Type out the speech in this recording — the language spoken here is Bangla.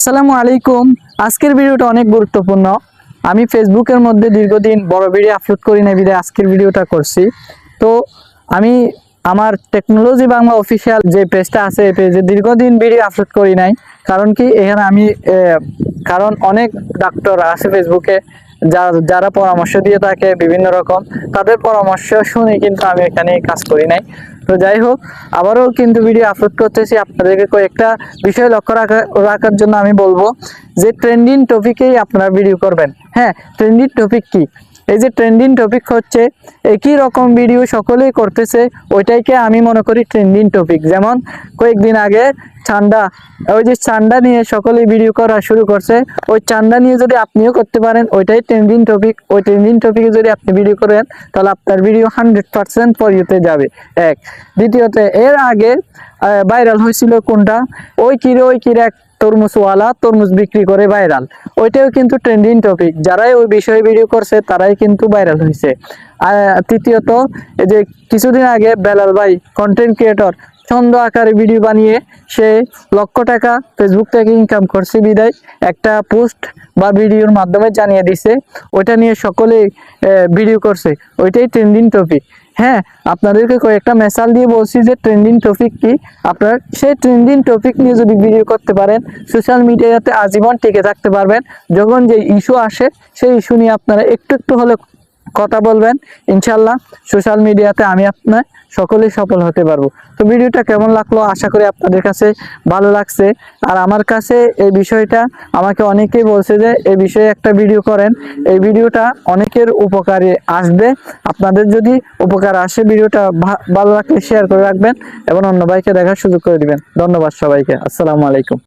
আসসালামু আলাইকুম। আজকের ভিডিওটা অনেক গুরুত্বপূর্ণ। আমি ফেসবুকের মধ্যে দীর্ঘদিন বড় ভিডিও আপলোড করি না, বিধায় আজকের ভিডিওটা করছি। তো আমি আমার টেকনোলজি বাংলা অফিসিয়াল যে পেজটা আছে, এই পেজে দীর্ঘদিন ভিডিও আপলোড করি নাই। কারণ কি, এখানে আমি কারণ অনেক ডাক্তার আছে ফেসবুকে যারা পরামর্শ দিয়ে থাকে বিভিন্ন রকম, তাদের পরামর্শ শুনে কিন্তু আমি এখানে কাজ করি নাই। তো যাই হোক, আবারও কিন্তু ভিডিও আপলোড করতেছি। আপনাদেরকে কয়েকটা বিষয় লক্ষ্য রাখার জন্য আমি বলবো যে ট্রেন্ডিং টপিকেই আপনারা ভিডিও করবেন। হ্যাঁ, ট্রেন্ডিং টপিক কি? এই যে ট্রেন্ডিং টপিক হচ্ছে একই রকম ভিডিও সকলেই করতেছে, ওইটাইকে আমি মনে করি ট্রেন্ডিং টপিক। যেমন কয়েকদিন আগে চান্দা, ওই যে চান্দা নিয়ে সকলেই ভিডিও করা শুরু করছে, ওই চান্দা নিয়ে যদি আপনিও করতে পারেন, ওইটাই ট্রেন্ডিং টপিক। ওই ট্রেন্ডিং টপিকে যদি আপনি ভিডিও করেন, তাহলে আপনার ভিডিও 100% ফর ইউতে যাবে। এক, দ্বিতীয়ত, এর আগে ভাইরাল হয়েছিল কোনটা, ওই কিরে এক তরমুজওয়ালা তরমুজ বিক্রি করে ভাইরাল, ওইটাও কিন্তু ট্রেন্ডিং টপিক। যারাই ওই বিষয়ে ভিডিও করছে তারাই কিন্তু ভাইরাল হয়েছে। আর তৃতীয়ত, এই যে কিছুদিন আগে বেলাল ভাই কন্টেন্ট ক্রিয়েটর ছন্দ আকারে ভিডিও বানিয়ে সে লক্ষ টাকা ফেসবুক থেকে ইনকাম করছে, বিদায় একটা পোস্ট বা ভিডিওর মাধ্যমে জানিয়ে দিছে, ওইটা নিয়ে সকলে ভিডিও করছে, ওইটাই ট্রেন্ডিং টপিক। হ্যাঁ, আপনাদেরকে কয়েকটা মেসাল দিয়ে বলছি যে ট্রেন্ডিং টপিক কি। আপনার সেই ট্রেন্ডিং টপিক নিয়ে যদি ভিডিও করতে পারেন, সোশ্যাল মিডিয়াতে আজীবন টিকে থাকতে পারবেন। যখন যে ইস্যু আসে, সেই ইস্যু নিয়ে আপনারা একটু হলে কথা বলবেন, ইনশাল্লাহ সোশ্যাল মিডিয়াতে আমি আপনার সকলেই সফল হতে পারবো। তো ভিডিওটা কেমন লাগলো, আশা করি আপনাদের কাছে ভালো লাগছে। আর আমার কাছে এই বিষয়টা আমাকে অনেকেই বলছে যে এই বিষয়ে একটা ভিডিও করেন, এই ভিডিওটা অনেকের উপকারে আসবে। আপনাদের যদি উপকার আসে, ভিডিওটা ভালো লাগলে শেয়ার করে রাখবেন এবং অন্য ভাইকে দেখার সুযোগ করে দিবেন। ধন্যবাদ সবাইকে। আসসালামু আলাইকুম।